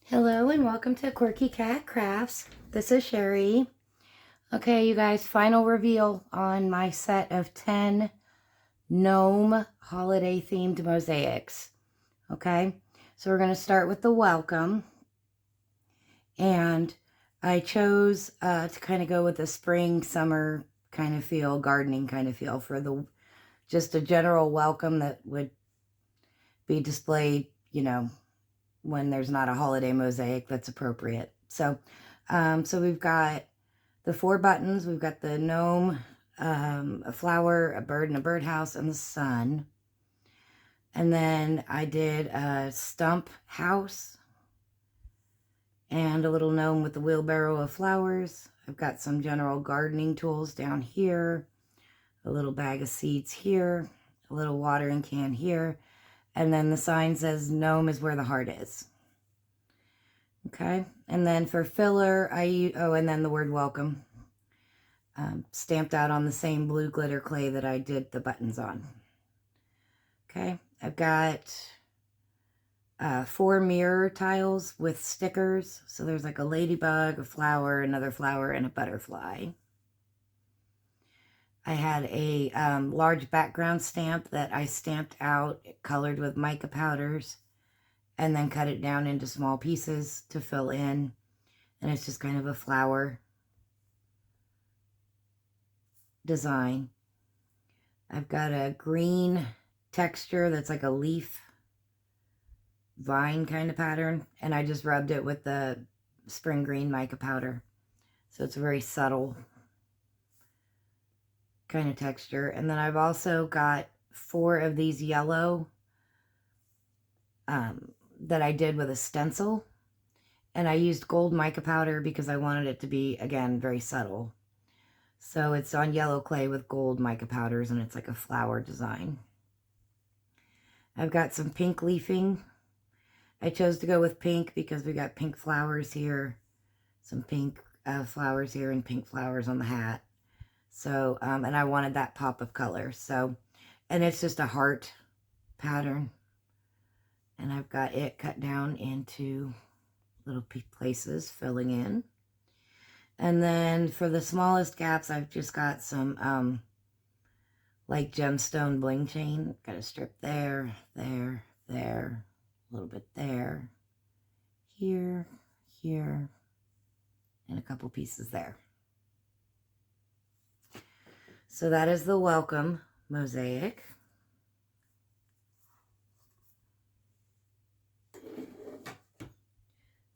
Hello and welcome to Quirky Cat Crafts. This is Sherry. Okay, you guys, final reveal on my set of 10 gnome holiday themed mosaics. Okay, so we're going to start with the welcome. And I chose to kind of go with a spring, summer kind of feel, gardening kind of feel for just a general welcome that would be displayed, when there's not a holiday mosaic that's appropriate. So we've got the 4 buttons. We've got the gnome, a flower, a bird and a birdhouse, and the sun. And then I did a stump house and a little gnome with the wheelbarrow of flowers. I've got some general gardening tools down here, a little bag of seeds here, a little watering can here, and then the sign says gnome is where the heart is. Okay, and then for filler, and then the word welcome, stamped out on the same blue glitter clay that I did the buttons on. Okay, I've got 4 mirror tiles with stickers. So there's like a ladybug, a flower, another flower, and a butterfly. I had a large background stamp that I stamped out, colored with mica powders, and then cut it down into small pieces to fill in. And it's just kind of a flower design. I've got a green texture that's like a leaf vine kind of pattern, and I just rubbed it with the spring green mica powder. So it's a very subtle kind of texture. And then I've also got 4 of these yellow that I did with a stencil, and I used gold mica powder because I wanted it to be, again, very subtle. So it's on yellow clay with gold mica powders, and it's like a flower design. I've got some pink leafing. I chose to go with pink because we got pink flowers here, some pink flowers here, and pink flowers on the hat. So, and I wanted that pop of color. So, and it's just a heart pattern. And I've got it cut down into little places, filling in. And then for the smallest gaps, I've just got some like gemstone bling chain. Got a strip there, there, there, a little bit there, here, here, and a couple pieces there. So that is the welcome mosaic.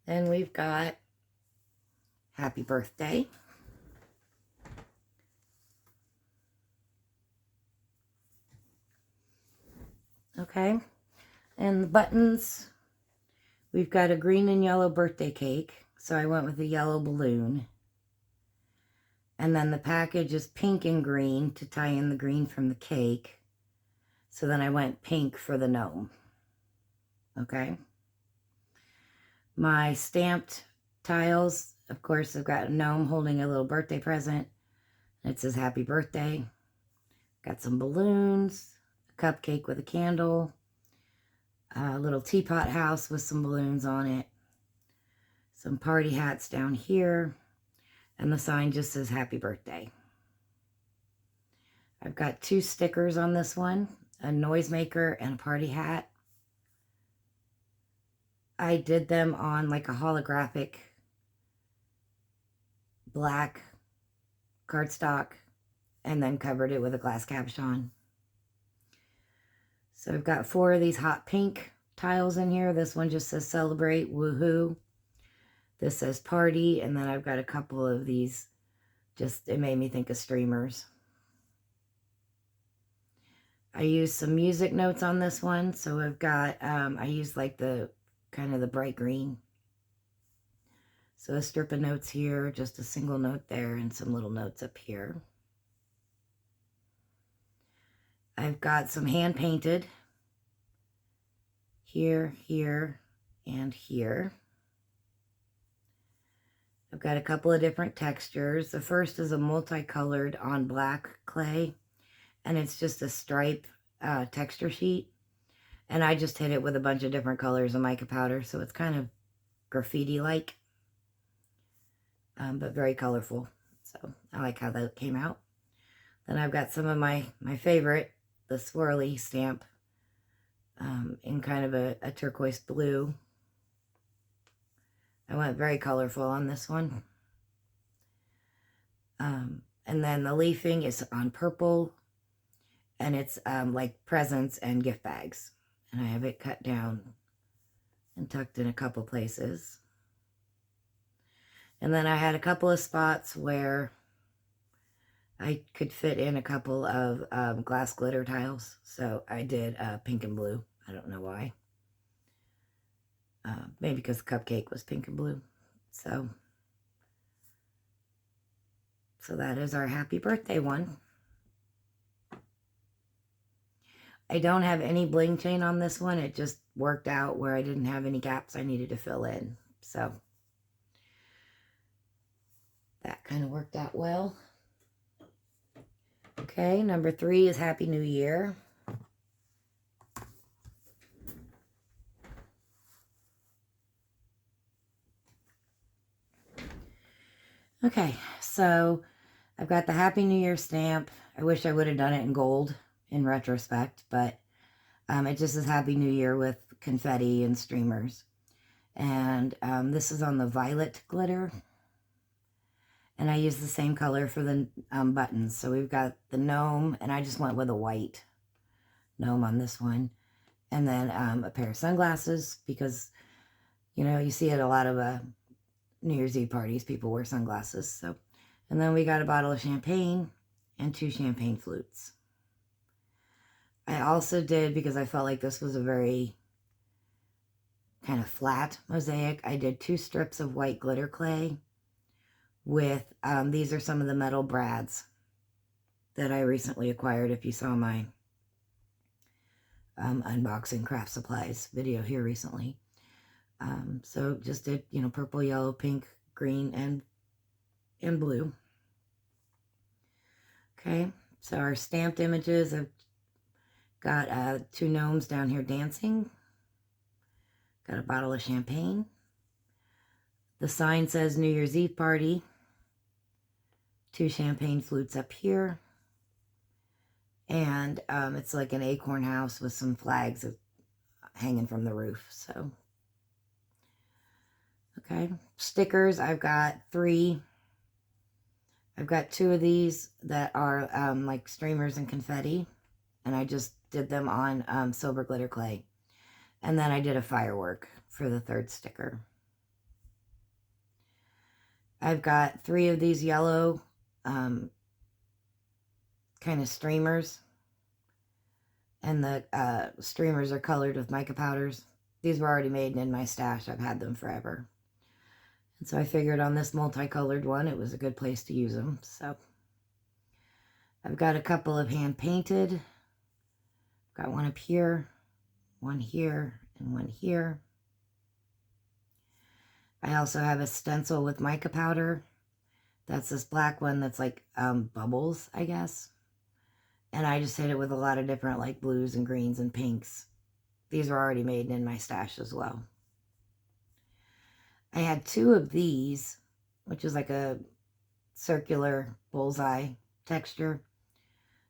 Then we've got happy birthday. Okay, and the buttons, we've got a green and yellow birthday cake, so I went with a yellow balloon. And then the package is pink and green to tie in the green from the cake. So then I went pink for the gnome. Okay. My stamped tiles, of course, I've got a gnome holding a little birthday present. It says happy birthday. Got some balloons, a cupcake with a candle, a little teapot house with some balloons on it, some party hats down here, and the sign just says happy birthday. I've got 2 stickers on this one, a noisemaker and a party hat. I did them on like a holographic black cardstock and then covered it with a glass cabochon. So I've got 4 of these hot pink tiles in here. This one just says celebrate, woohoo. This says party, and then I've got a couple of these, it made me think of streamers. I used some music notes on this one, so I've got, I used like the kind of the bright green. So a strip of notes here, just a single note there, and some little notes up here. I've got some hand painted here, here, and here. I've got a couple of different textures. The first is a multicolored on black clay, and it's just a stripe texture sheet. And I just hit it with a bunch of different colors of mica powder, so it's kind of graffiti-like, but very colorful. So I like how that came out. Then I've got some of my favorite, the swirly stamp, in kind of a turquoise blue. I went very colorful on this one. And then the leafing is on purple, and it's like presents and gift bags. And I have it cut down and tucked in a couple places. And then I had a couple of spots where I could fit in a couple of glass glitter tiles. So I did pink and blue. I don't know why. Maybe because the cupcake was pink and blue. So that is our happy birthday one. I don't have any bling chain on this one. It just worked out where I didn't have any gaps I needed to fill in. So that kind of worked out well. Okay, number 3 is Happy New Year. Okay, so I've got the Happy New Year stamp. I wish I would have done it in gold in retrospect, but it just says Happy New Year with confetti and streamers. And this is on the violet glitter. And I use the same color for the buttons. So we've got the gnome, and I just went with a white gnome on this one. And then a pair of sunglasses, because, you know, you see at a lot of New Year's Eve parties, people wear sunglasses. So, and then we got a bottle of champagne and 2 champagne flutes. I also did, because I felt like this was a very kind of flat mosaic, I did 2 strips of white glitter clay with, these are some of the metal brads that I recently acquired. If you saw my unboxing craft supplies video here recently. So just did, you know, purple, yellow, pink, green, and blue. Okay, so our stamped images, I've got 2 gnomes down here dancing. Got a bottle of champagne. The sign says New Year's Eve party. 2 champagne flutes up here. And it's like an acorn house with some flags hanging from the roof. So, okay. Stickers, I've got 3. I've got 2 of these that are like streamers and confetti. And I just did them on silver glitter clay. And then I did a firework for the 3rd sticker. I've got 3 of these yellow kind of streamers. And the streamers are colored with mica powders. These were already made in my stash. I've had them forever. And so I figured on this multicolored one, it was a good place to use them. So I've got a couple of hand painted. Got one up here, one here, and one here. I also have a stencil with mica powder. That's this black one that's like bubbles, I guess. And I just hit it with a lot of different like blues and greens and pinks. These were already made in my stash as well. I had 2 of these, which is like a circular bullseye texture.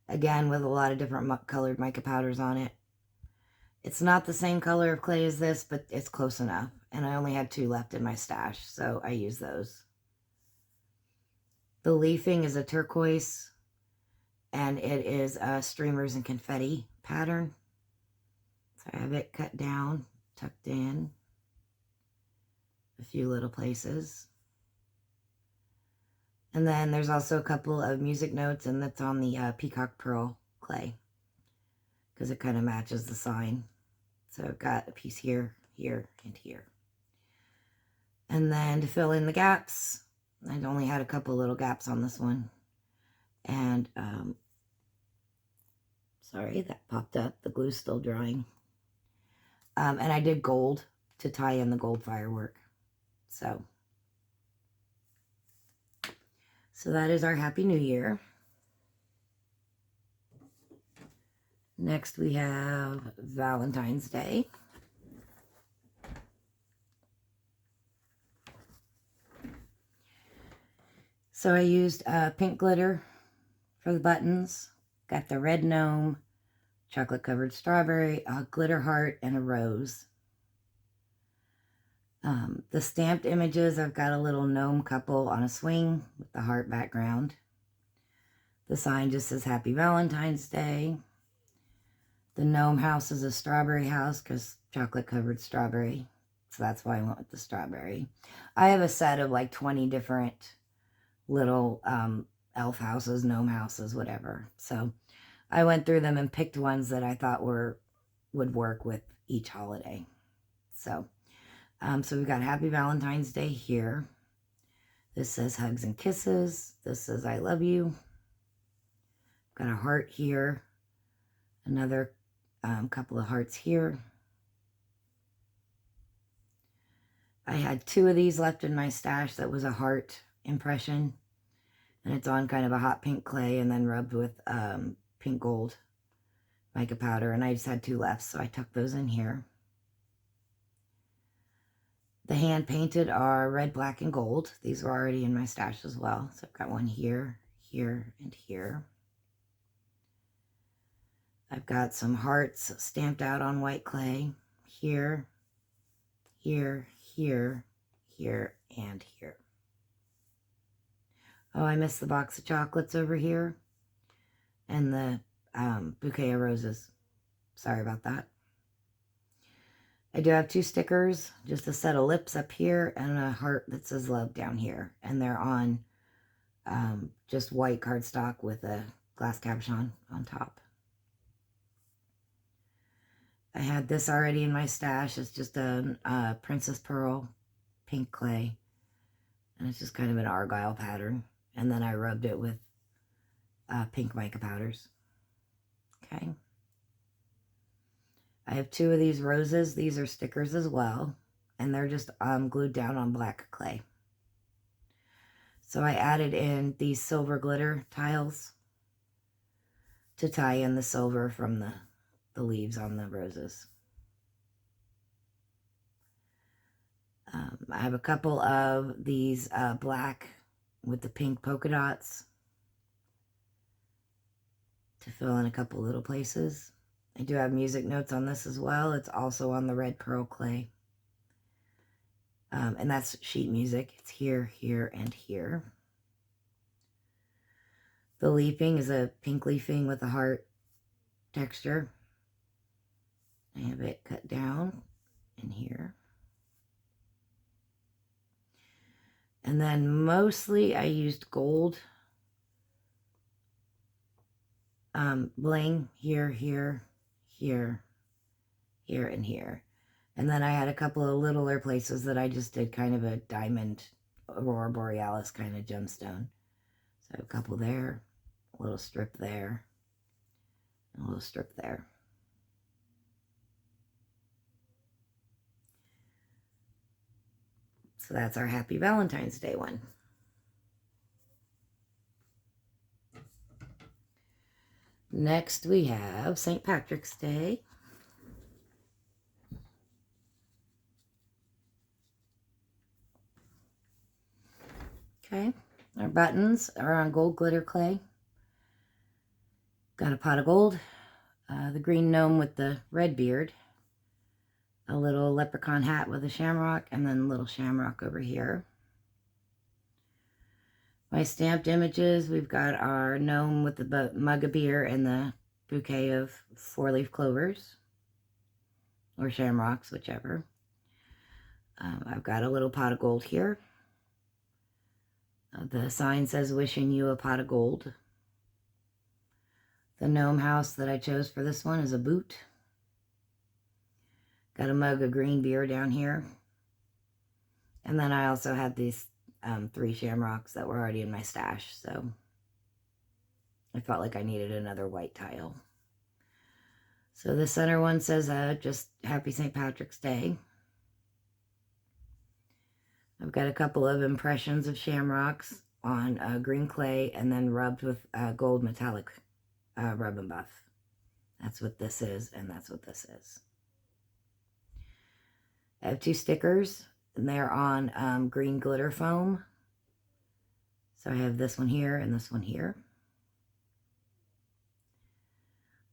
Again, with a lot of different colored mica powders on it. It's not the same color of clay as this, but it's close enough. And I only had 2 left in my stash, so I use those. The leafing is a turquoise, and it is a streamers and confetti pattern. So I have it cut down, tucked in a few little places. And then there's also a couple of music notes, and that's on the peacock pearl clay, because it kind of matches the sign. So I've got a piece here, here, and here. And then to fill in the gaps, I only had a couple little gaps on this one. And, sorry, that popped up. The glue's still drying. And I did gold to tie in the gold firework. So that is our Happy New Year. Next we have Valentine's Day. So I used pink glitter for the buttons. Got the red gnome, chocolate covered strawberry, a glitter heart, and a rose. The stamped images, I've got a little gnome couple on a swing with the heart background. The sign just says Happy Valentine's Day. The gnome house is a strawberry house because chocolate covered strawberry. So that's why I went with the strawberry. I have a set of like 20 different little elf houses, gnome houses, whatever. So I went through them and picked ones that I thought would work with each holiday. So we've got Happy Valentine's Day here. This says Hugs and Kisses. This says I love you. Got a heart here. Another couple of hearts here. I had 2 of these left in my stash that was a heart impression. And it's on kind of a hot pink clay and then rubbed with pink gold mica powder. And I just had 2 left, so I tucked those in here. The hand painted are red, black, and gold. These were already in my stash as well. So I've got one here, here, and here. I've got some hearts stamped out on white clay here, here, here, here, and here. Oh, I missed the box of chocolates over here and the bouquet of roses. Sorry about that. I do have 2 stickers, just a set of lips up here and a heart that says love down here. And they're on just white cardstock with a glass cabochon on top. I had this already in my stash. It's just a Princess Pearl pink clay. And it's just kind of an argyle pattern. And then I rubbed it with pink mica powders. Okay. I have 2 of these roses. These are stickers as well. And they're just glued down on black clay. So I added in these silver glitter tiles to tie in the silver from the leaves on the roses. I have a couple of these black with the pink polka dots to fill in a couple little places. I do have music notes on this as well. It's also on the red pearl clay. And that's sheet music. It's here, here, and here. The leafing is a pink leafing with a heart texture. I have it cut down in here. And then mostly I used gold bling here, here, here, here, and here. And then I had a couple of littler places that I just did kind of a diamond Aurora Borealis kind of gemstone. So a couple there, a little strip there, and a little strip there. So that's our Happy Valentine's Day one. Next we have St. Patrick's Day. Okay, our buttons are on gold glitter clay. Got a pot of gold, the green gnome with the red beard, a little leprechaun hat with a shamrock, and then a little shamrock over here. My stamped images, we've got our gnome with the mug of beer and the bouquet of 4-leaf clovers, or shamrocks, whichever. I've got a little pot of gold here. The sign says, wishing you a pot of gold. The gnome house that I chose for this one is a boot. Got a mug of green beer down here. And then I also had these 3 shamrocks that were already in my stash, so I felt like I needed another white tile. So the center one says just Happy St. Patrick's Day. I've got a couple of impressions of shamrocks on green clay and then rubbed with gold metallic rub and buff. That's what this is, and that's what this is. I have 2 stickers, and they're on green glitter foam. So I have this one here and this one here.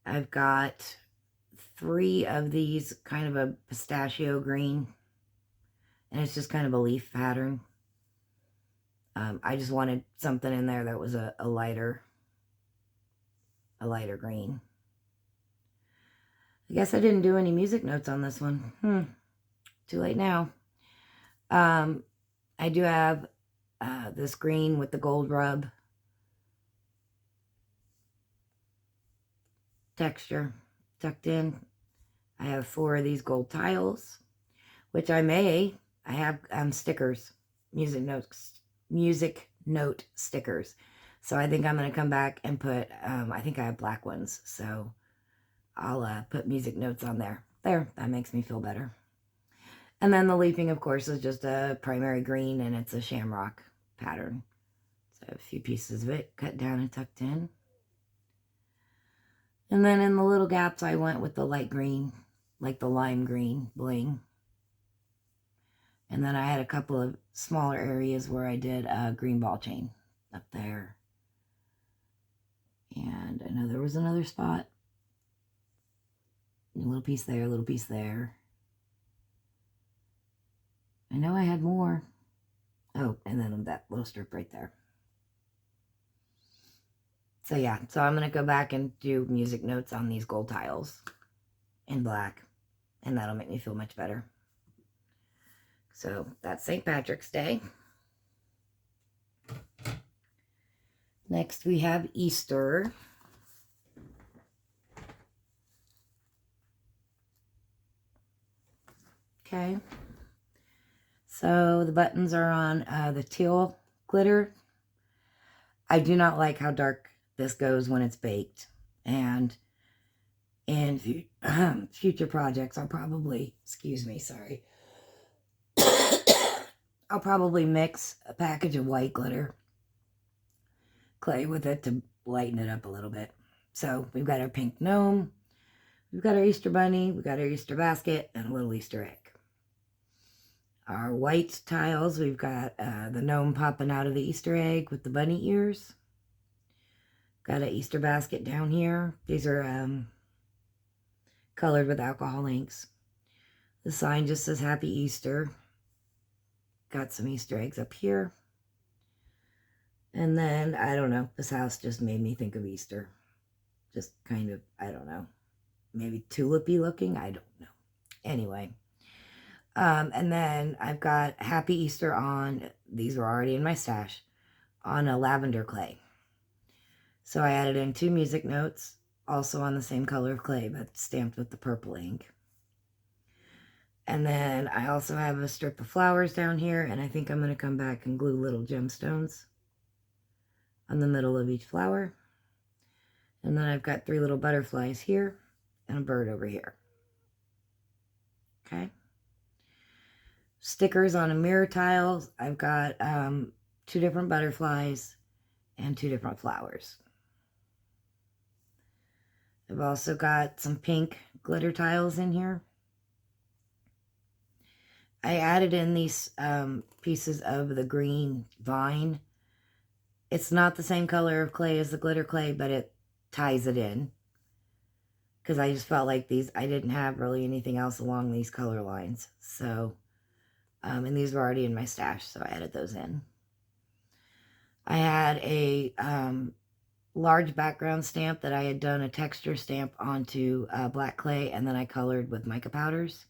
I've got 3 of these, kind of a pistachio green, and it's just kind of a leaf pattern. I just wanted something in there that was a lighter green. I guess I didn't do any music notes on this one. Too late now. I do have this green with the gold rub texture tucked in. I have 4 of these gold tiles, which I have stickers, music note stickers. So I think I'm going to come back and put, I think I have black ones, so I'll put music notes on there. There, that makes me feel better. And then the leafing, of course, is just a primary green, and it's a shamrock pattern. So I have a few pieces of it cut down and tucked in. And then in the little gaps, I went with the light green, like the lime green bling. And then I had a couple of smaller areas where I did a green ball chain up there. And I know there was another spot. A little piece there, a little piece there. I know I had more. Oh, and then that little strip right there. So yeah, so I'm going to go back and do music notes on these gold tiles in black. And that'll make me feel much better. So that's St. Patrick's Day. Next we have Easter. Okay. So the buttons are on the teal glitter. I do not like how dark this goes when it's baked. And in future projects, I'll probably, excuse me, sorry. I'll probably mix a package of white glitter clay with it to lighten it up a little bit. So we've got our pink gnome, we've got our Easter bunny, we've got our Easter basket, and a little Easter egg. Our white tiles, we've got the gnome popping out of the Easter egg with the bunny ears. Got an Easter basket down here. These are colored with alcohol inks. The sign just says Happy Easter. Got some Easter eggs up here. And then, I don't know, this house just made me think of Easter. Just kind of, I don't know, maybe tulipy looking, I don't know. Anyway. And then I've got Happy Easter on, these were already in my stash, on a lavender clay. So I added in 2 music notes, also on the same color of clay, but stamped with the purple ink. And then I also have a strip of flowers down here, and I think I'm going to come back and glue little gemstones on the middle of each flower. And then I've got 3 little butterflies here and a bird over here. Okay. Stickers on a mirror tile. I've got 2 different butterflies and 2 different flowers. I've also got some pink glitter tiles in here. I added in these pieces of the green vine. It's not the same color of clay as the glitter clay, but it ties it in. Because I just felt like these, I didn't have really anything else along these color lines. So, and these were already in my stash, so I added those in. I had a large background stamp that I had done a texture stamp onto black clay, and then I colored with mica powders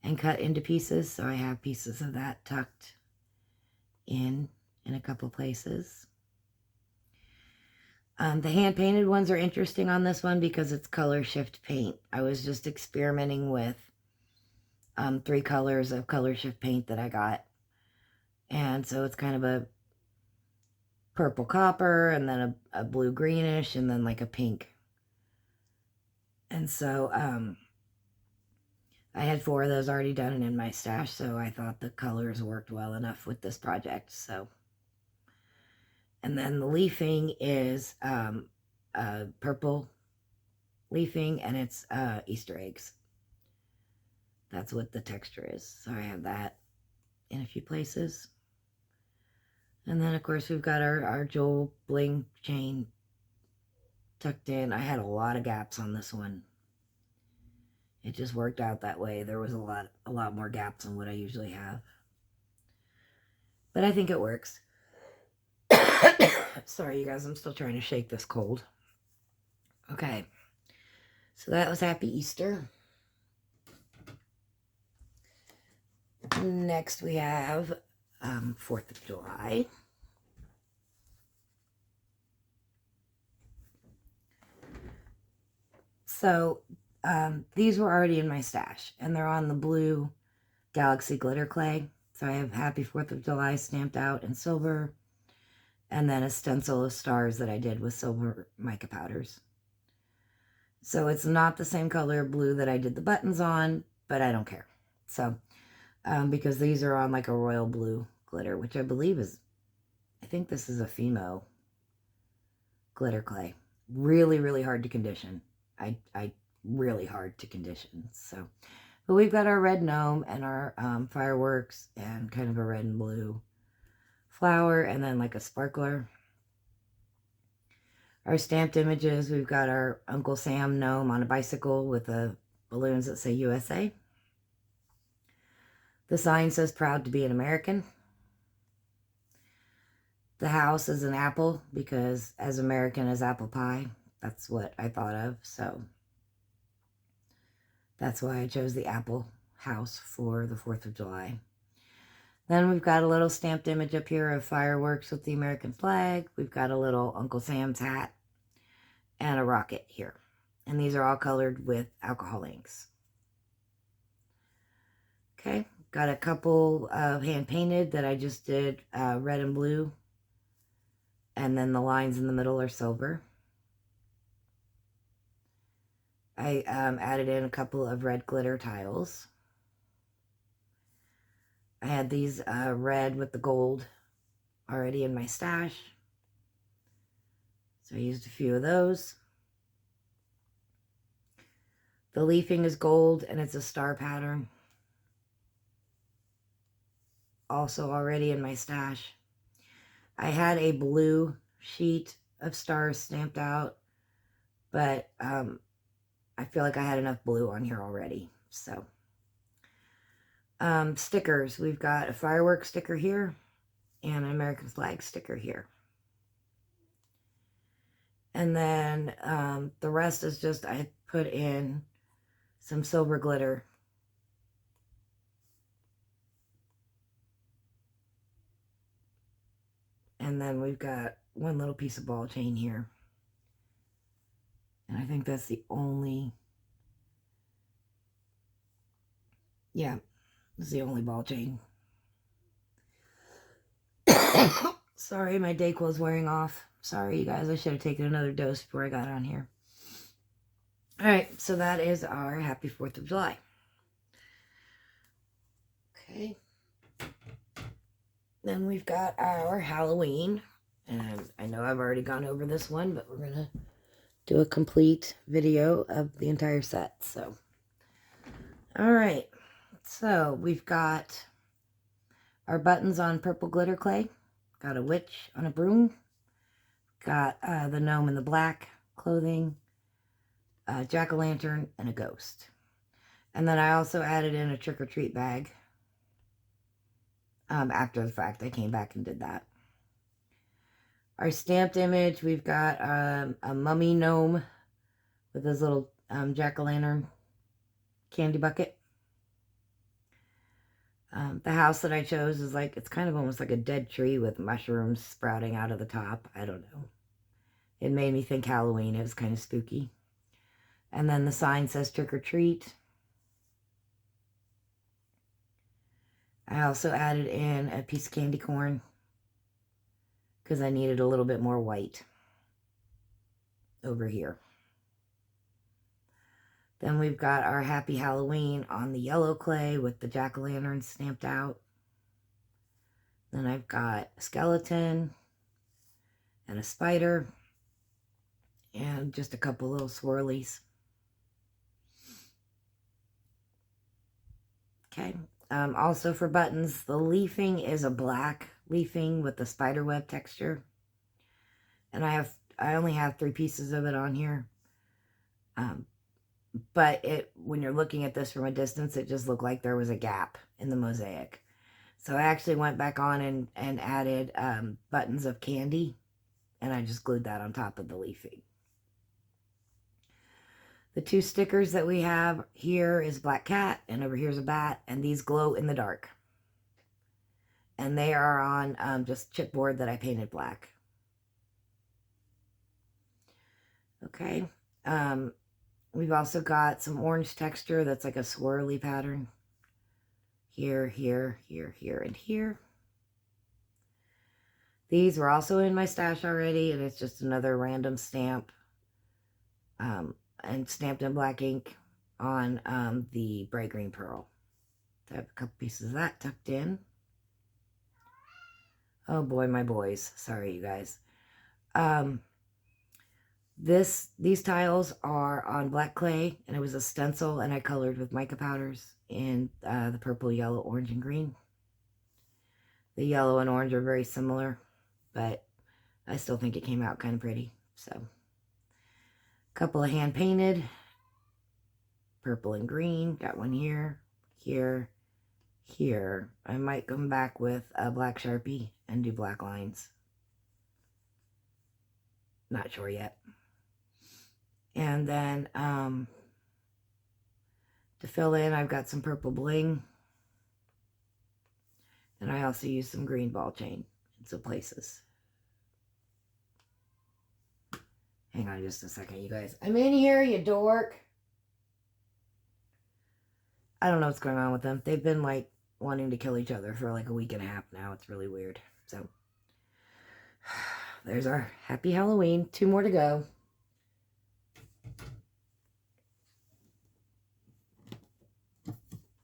and cut into pieces. So I have pieces of that tucked in a couple places. The hand-painted ones are interesting on this one because it's color shift paint. I was just experimenting with 3 colors of color shift paint that I got. And so it's kind of a purple copper, and then a blue greenish, and then like a pink. And so I had 4 of those already done and in my stash, so I thought the colors worked well enough with this project. So, and then the leafing is purple leafing, and it's Easter eggs. That's what the texture is. So I have that in a few places. And then, of course, we've got our jewel bling chain tucked in. I had a lot of gaps on this one. It just worked out that way. There was a lot more gaps than what I usually have. But I think it works. Sorry, you guys, I'm still trying to shake this cold. Okay. So that was Happy Easter. Next we have 4th of July. So these were already in my stash, and they're on the blue Galaxy glitter clay. So I have Happy 4th of July stamped out in silver, and then a stencil of stars that I did with silver mica powders. So it's not the same color blue that I did the buttons on, but I don't care. So, because these are on like a royal blue glitter, which I believe is, I think this is a Fimo glitter clay. Really, really hard to condition. Really hard to condition. So, but we've got our red gnome and our fireworks and kind of a red and blue flower, and then like a sparkler. Our stamped images, we've got our Uncle Sam gnome on a bicycle with balloons that say USA. The sign says proud to be an American. The house is an apple because as American as apple pie. That's what I thought of. So that's why I chose the apple house for the 4th of July. Then we've got a little stamped image up here of fireworks with the American flag. We've got a little Uncle Sam's hat and a rocket here. And these are all colored with alcohol inks. Okay, got a couple of hand painted that I just did red and blue. And then the lines in the middle are silver. I added in a couple of red glitter tiles. I had these red with the gold already in my stash. So I used a few of those. The leafing is gold and it's a star pattern. Also already in my stash. I had a blue sheet of stars stamped out, but I feel like I had enough blue on here already. So stickers, we've got a fireworks sticker here and an American flag sticker here. And then the rest is just, I put in some silver glitter. And then we've got one little piece of ball chain here. And I think that's the only, yeah, this is the only ball chain. Sorry, my Dayquil is wearing off. Sorry, you guys, I should have taken another dose before I got on here. All right, so that is our Happy 4th of July. Okay. Then we've got our Halloween. And I know I've already gone over this one, but we're going to do a complete video of the entire set. So, all right. So we've got our buttons on purple glitter clay. Got a witch on a broom. Got the gnome in the black clothing. Jack-o'-lantern and a ghost. And then I also added in a trick-or-treat bag. After the fact, I came back and did that. Our stamped image, we've got a mummy gnome with his little jack-o'-lantern candy bucket. The house that I chose is like, it's kind of almost like a dead tree with mushrooms sprouting out of the top. I don't know. It made me think Halloween. It was kind of spooky. And then the sign says trick or treat. I also added in a piece of candy corn because I needed a little bit more white over here. Then we've got our Happy Halloween on the yellow clay with the jack-o'-lantern stamped out. Then I've got a skeleton and a spider and just a couple little swirlies. Okay. Also for buttons, the leafing is a black leafing with the spider web texture. And I only have 3 pieces of it on here. But when you're looking at this from a distance, it just looked like there was a gap in the mosaic. So I actually went back on and added buttons of candy, and I just glued that on top of the leafing. The 2 stickers that we have here is Black Cat, and over here is a bat, and these glow in the dark. And they are on just chipboard that I painted black. Okay. We've also got some orange texture that's like a swirly pattern. Here, here, here, here, and here. These were also in my stash already, and it's just another random stamp. And stamped in black ink on the bright green pearl. So I have a couple pieces of that tucked in. Oh boy, my boys. Sorry, you guys. These tiles are on black clay, and it was a stencil, and I colored with mica powders in the purple, yellow, orange, and green. The yellow and orange are very similar, but I still think it came out kind of pretty. So, a couple of hand painted, purple and green. Got one here, here, here. I might come back with a black Sharpie and do black lines. Not sure yet. And then to fill in, I've got some purple bling. And I also use some green ball chain in some places. Hang on just a second, you guys. I'm in here, you dork. I don't know what's going on with them. They've been like wanting to kill each other for like a week and a half now. It's really weird. So there's our happy Halloween. 2 more to go.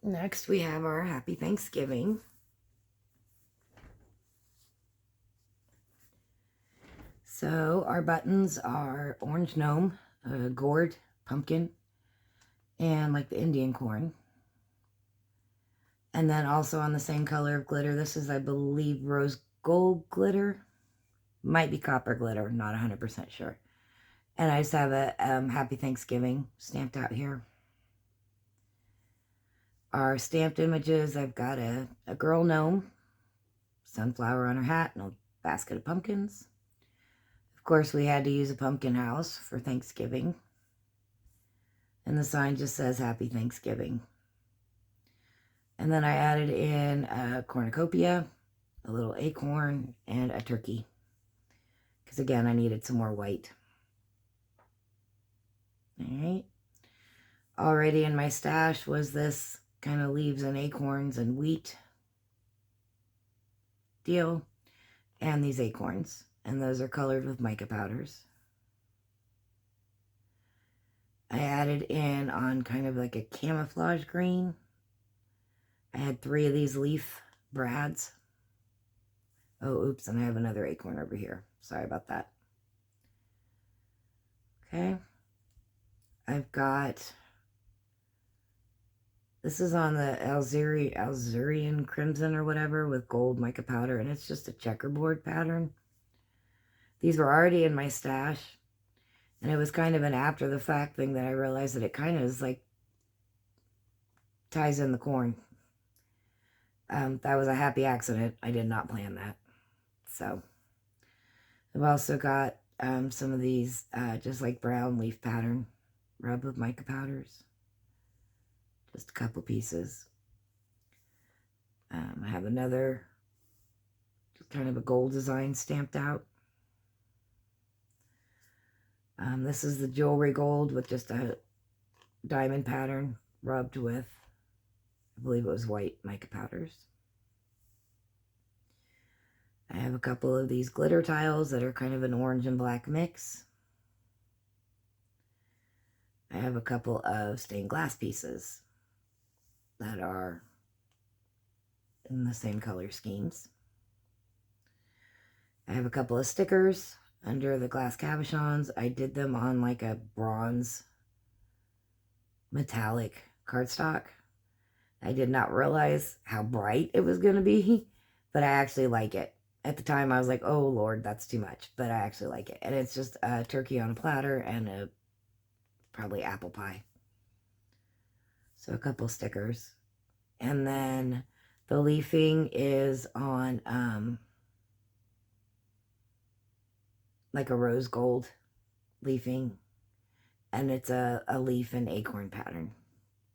Next, we have our happy Thanksgiving. So our buttons are orange gnome, gourd, pumpkin, and like the Indian corn. And then also on the same color of glitter, this is, I believe, rose gold glitter. Might be copper glitter, not 100% sure. And I just have a happy Thanksgiving stamped out here. Our stamped images, I've got a girl gnome, sunflower on her hat, and a basket of pumpkins. Of course, we had to use a pumpkin house for Thanksgiving. And the sign just says Happy Thanksgiving. And then I added in a cornucopia, a little acorn, and a turkey. Because again, I needed some more white. Alright. Already in my stash was this kind of leaves and acorns and wheat deal. And these acorns. And those are colored with mica powders. I added in on kind of like a camouflage green. I had 3 of these leaf brads. Oh, oops, and I have another acorn over here. Sorry about that. Okay. I've got, this is on the Alzerian Crimson or whatever with gold mica powder, and it's just a checkerboard pattern. These were already in my stash, and it was kind of an after the fact thing that I realized that it kind of is like ties in the corn. That was a happy accident. I did not plan that. So I've also got some of these just like brown leaf pattern rubbed with mica powders. Just a couple pieces. I have another just kind of a gold design stamped out. This is the jewelry gold with just a diamond pattern rubbed with, I believe it was white mica powders. I have a couple of these glitter tiles that are kind of an orange and black mix. I have a couple of stained glass pieces that are in the same color schemes. I have a couple of stickers under the glass cabochons. I did them on like a bronze metallic cardstock. I did not realize how bright it was going to be but I actually like it. At the time, I was like, oh, Lord, that's too much, but I actually like it. And it's just a turkey on a platter and probably apple pie. So a couple stickers. And then the leafing is on like a rose gold leafing. And it's a leaf and acorn pattern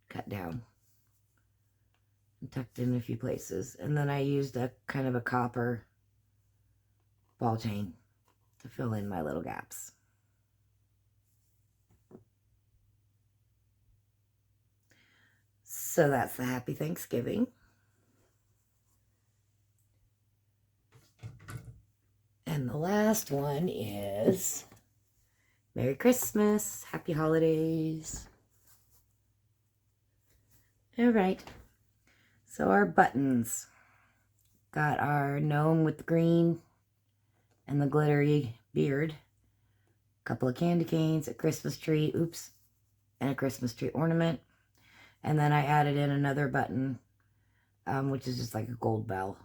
cut down and tucked in a few places. And then I used a kind of a copper ball chain to fill in my little gaps. So that's the Happy Thanksgiving. And the last one is Merry Christmas, Happy Holidays. All right. So our buttons. Got our gnome with the green and the glittery beard. A couple of candy canes, a Christmas tree, oops, and a Christmas tree ornament. And then I added in another button, which is just like a gold bell.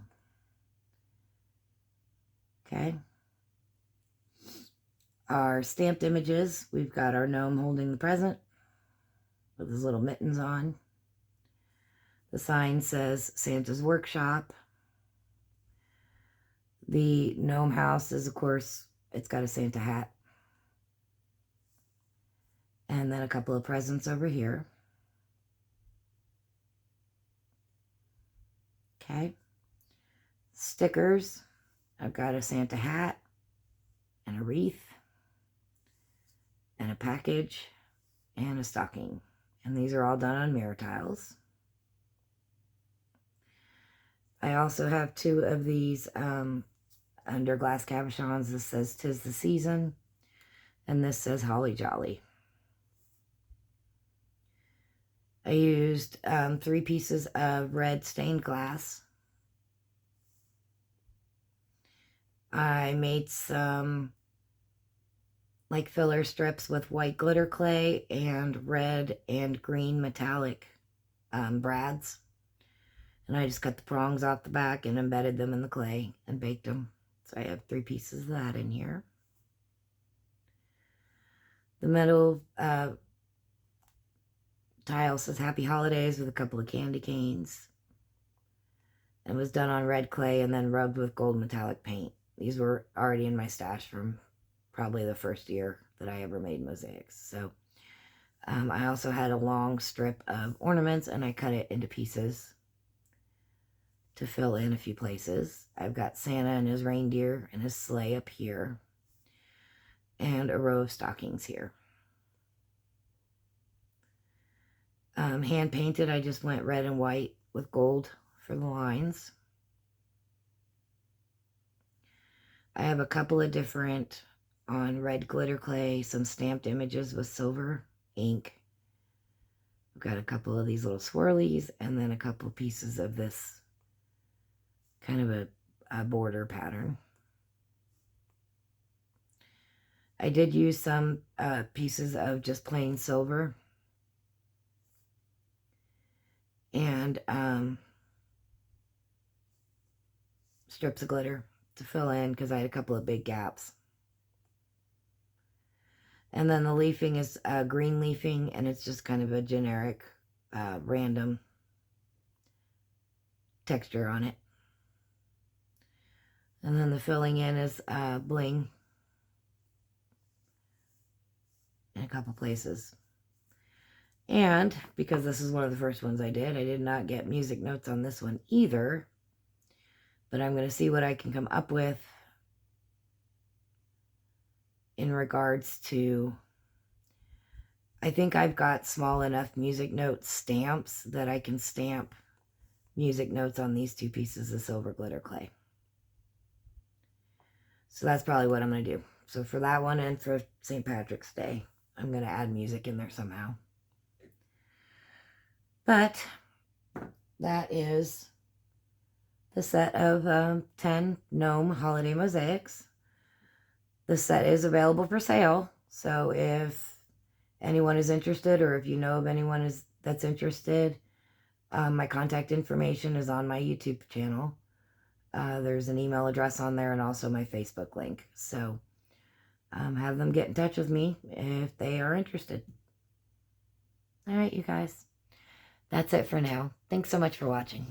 Okay. Our stamped images, we've got our gnome holding the present with his little mittens on. The sign says Santa's Workshop. The gnome house is, of course, it's got a Santa hat. And then a couple of presents over here. Okay. Stickers. I've got a Santa hat and a wreath and a package and a stocking. And these are all done on mirror tiles. I also have two of these under glass cabochons. This says 'Tis the Season, and this says Holly Jolly. I used 3 pieces of red stained glass. I made some like filler strips with white glitter clay and red and green metallic brads. And I just cut the prongs off the back and embedded them in the clay and baked them. So I have 3 pieces of that in here. The middle tile says Happy Holidays with a couple of candy canes. It was done on red clay and then rubbed with gold metallic paint. These were already in my stash from probably the first year that I ever made mosaics. So I also had a long strip of ornaments and I cut it into pieces to fill in a few places. I've got Santa and his reindeer and his sleigh up here and a row of stockings here. Hand painted, I just went red and white with gold for the lines. I have a couple of different on red glitter clay, some stamped images with silver ink. I've got a couple of these little swirlies and then a couple of pieces of this kind of a border pattern. I did use some pieces of just plain silver and strips of glitter to fill in because I had a couple of big gaps. And then the leafing is green leafing, and it's just kind of a generic random texture on it. And then the filling in is bling in a couple places. And because this is one of the first ones I did not get music notes on this one either. But I'm going to see what I can come up with in regards to, I think I've got small enough music note stamps that I can stamp music notes on these 2 pieces of silver glitter clay. So that's probably what I'm going to do. So for that one and for St. Patrick's Day, I'm going to add music in there somehow. But that is the set of 10 gnome holiday mosaics. The set is available for sale. So if anyone is interested, or if you know of anyone that's interested, my contact information is on my YouTube channel. There's an email address on there and also my Facebook link. So have them get in touch with me if they are interested. All right, you guys. That's it for now. Thanks so much for watching.